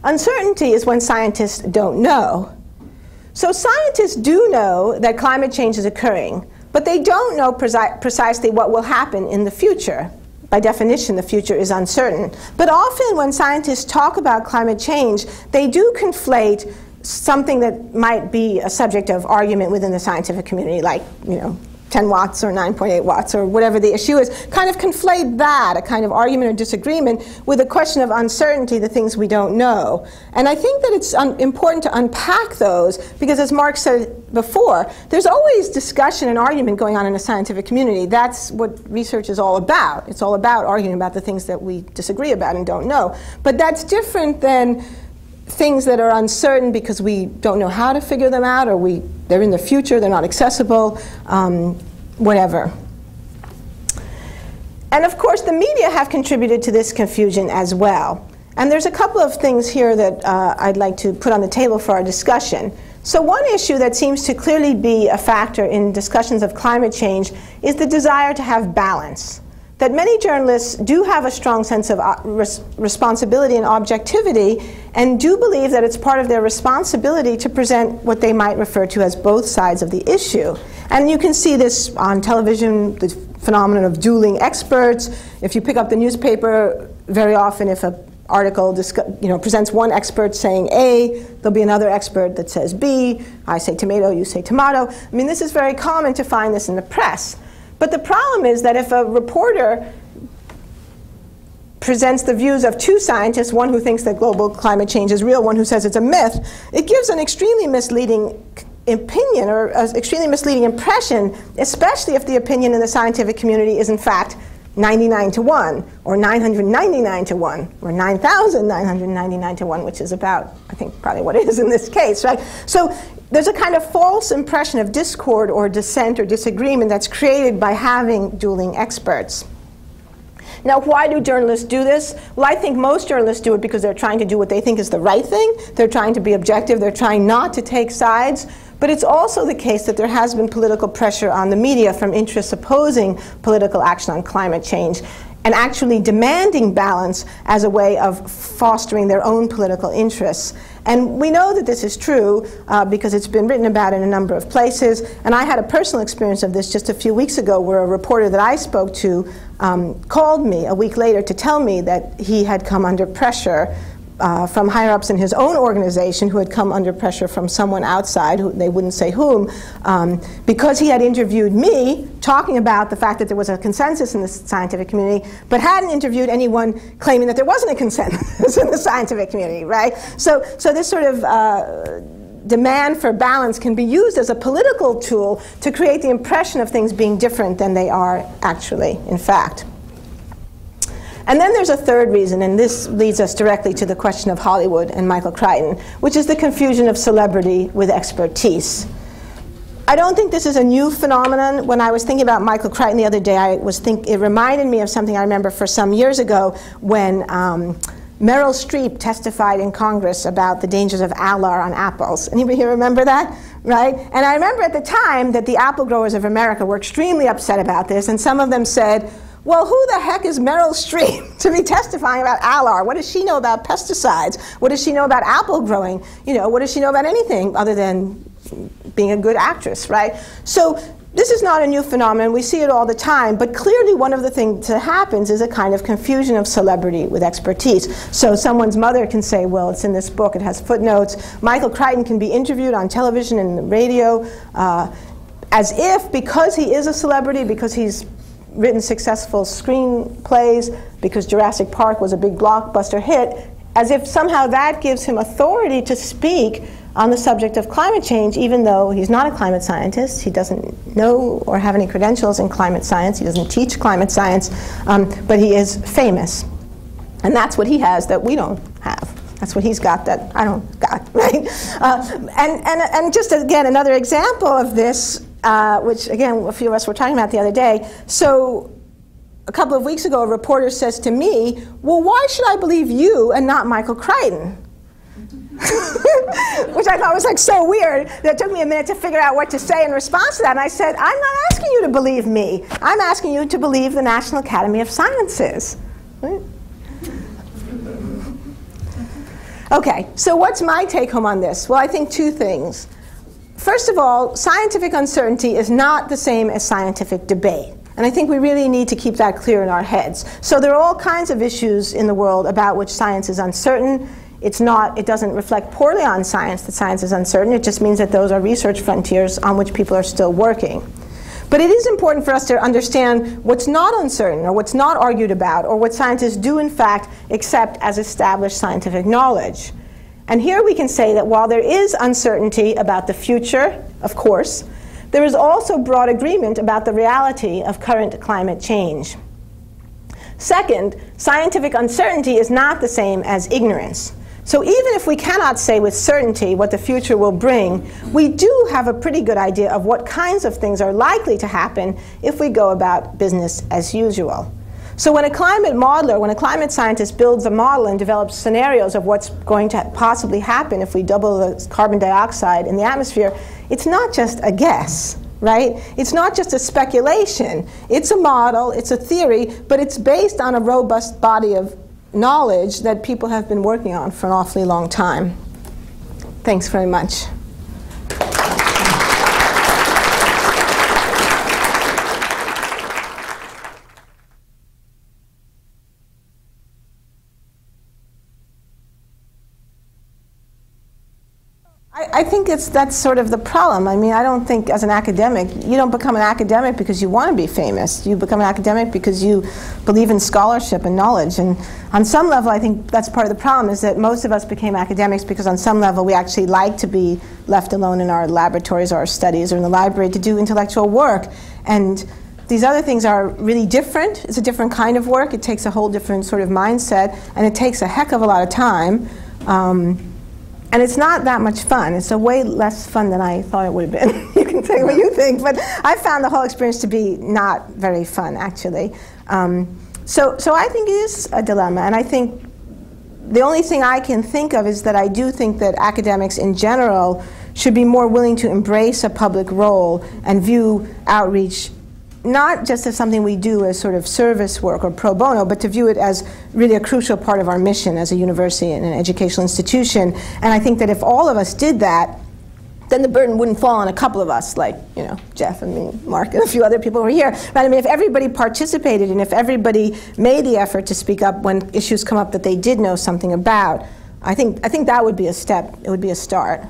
Speaker 3: Uncertainty is when scientists don't know. So scientists do know that climate change is occurring, but they don't know precisely what will happen in the future. By definition, the future is uncertain. But often when scientists talk about climate change, they do conflate something that might be a subject of argument within the scientific community, like, you know, 10 watts or 9.8 watts or whatever the issue is, kind of conflate that, a kind of argument or disagreement, with a question of uncertainty, the things we don't know. And I think that it's important to unpack those, because as Mark said before, there's always discussion and argument going on in the scientific community. That's what research is all about. It's all about arguing about the things that we disagree about and don't know. But that's different than things that are uncertain because we don't know how to figure them out, or they're in the future, they're not accessible, whatever. And of course, the media have contributed to this confusion as well. And there's a couple of things here that I'd like to put on the table for our discussion. So one issue that seems to clearly be a factor in discussions of climate change is the desire to have balance. That many journalists do have a strong sense of responsibility and objectivity, and do believe that it's part of their responsibility to present what they might refer to as both sides of the issue. And you can see this on television, the phenomenon of dueling experts. If you pick up the newspaper, very often if an article presents one expert saying A, there'll be another expert that says B. I say tomato, you say tomato. I mean, this is very common to find this in the press. But the problem is that if a reporter presents the views of two scientists, one who thinks that global climate change is real, one who says it's a myth, it gives an extremely misleading opinion or an extremely misleading impression, especially if the opinion in the scientific community is in fact 99 to 1, or 999 to 1, or 9,999 to 1, which is about, I think, probably what it is in this case, right? So there's a kind of false impression of discord or dissent or disagreement that's created by having dueling experts. Now, why do journalists do this? Well, I think most journalists do it because they're trying to do what they think is the right thing. They're trying to be objective. They're trying not to take sides. But it's also the case that there has been political pressure on the media from interests opposing political action on climate change, and actually demanding balance as a way of fostering their own political interests. And we know that this is true because it's been written about in a number of places. And I had a personal experience of this just a few weeks ago, where a reporter that I spoke to called me a week later to tell me that he had come under pressure from higher-ups in his own organization, who had come under pressure from someone outside, who they wouldn't say whom, because he had interviewed me talking about the fact that there was a consensus in the scientific community, but hadn't interviewed anyone claiming that there wasn't a consensus in the scientific community, right? So this sort of demand for balance can be used as a political tool to create the impression of things being different than they are actually, in fact. And then there's a third reason, and this leads us directly to the question of Hollywood and Michael Crichton, which is the confusion of celebrity with expertise. I don't think this is a new phenomenon. When I was thinking about Michael Crichton the other day, it reminded me of something I remember for some years ago when Meryl Streep testified in Congress about the dangers of alar on apples. Anybody here remember that? Right? And I remember at the time that the apple growers of America were extremely upset about this, and some of them said, well, who the heck is Meryl Streep to be testifying about alar? What does she know about pesticides? What does she know about apple growing? What does she know about anything other than being a good actress, right? So this is not a new phenomenon. We see it all the time. But clearly one of the things that happens is a kind of confusion of celebrity with expertise. So someone's mother can say, well, it's in this book, it has footnotes. Michael Crichton can be interviewed on television and the radio as if, because he is a celebrity, because he's written successful screenplays, because Jurassic Park was a big blockbuster hit, as if somehow that gives him authority to speak on the subject of climate change, even though he's not a climate scientist. He doesn't know or have any credentials in climate science. He doesn't teach climate science, but he is famous. And that's what he has that we don't have. That's what he's got that I don't got, right? And just again, another example of this, which again, a few of us were talking about the other day. So a couple of weeks ago, a reporter says to me, well, why should I believe you and not Michael Crichton? Which I thought was like so weird that it took me a minute to figure out what to say in response to that. And I said, I'm not asking you to believe me. I'm asking you to believe the National Academy of Sciences. Right? Okay, so what's my take home on this? Well, I think two things. First of all, scientific uncertainty is not the same as scientific debate. And I think we really need to keep that clear in our heads. So there are all kinds of issues in the world about which science is uncertain. It doesn't reflect poorly on science that science is uncertain. It just means that those are research frontiers on which people are still working. But it is important for us to understand what's not uncertain, or what's not argued about, or what scientists do in fact accept as established scientific knowledge. And here we can say that while there is uncertainty about the future, of course, there is also broad agreement about the reality of current climate change. Second, scientific uncertainty is not the same as ignorance. So even if we cannot say with certainty what the future will bring, we do have a pretty good idea of what kinds of things are likely to happen if we go about business as usual. So when a climate modeler, when a climate scientist builds a model and develops scenarios of what's going to possibly happen if we double the carbon dioxide in the atmosphere, it's not just a guess, right? It's not just a speculation. It's a model, it's a theory, but it's based on a robust body of knowledge that people have been working on for an awfully long time. Thanks very much. I think that's sort of the problem. I mean, I don't think as an academic, you don't become an academic because you want to be famous. You become an academic because you believe in scholarship and knowledge. And on some level, I think that's part of the problem, is that most of us became academics because on some level we actually like to be left alone in our laboratories or our studies or in the library to do intellectual work. And these other things are really different. It's a different kind of work. It takes a whole different sort of mindset, and it takes a heck of a lot of time. And it's not that much fun. It's a way less fun than I thought it would have been. You can say what you think, but I found the whole experience to be not very fun, actually. So I think it is a dilemma, and I think the only thing I can think of is that I do think that academics in general should be more willing to embrace a public role and view outreach not just as something we do as sort of service work or pro bono, but to view it as really a crucial part of our mission as a university and an educational institution. And I think that if all of us did that, then the burden wouldn't fall on a couple of us, like, you know, Jeff and me, Mark, and a few other people who are here. But I mean, if everybody participated and if everybody made the effort to speak up when issues come up that they did know something about, I think that would be a step. It would be a start.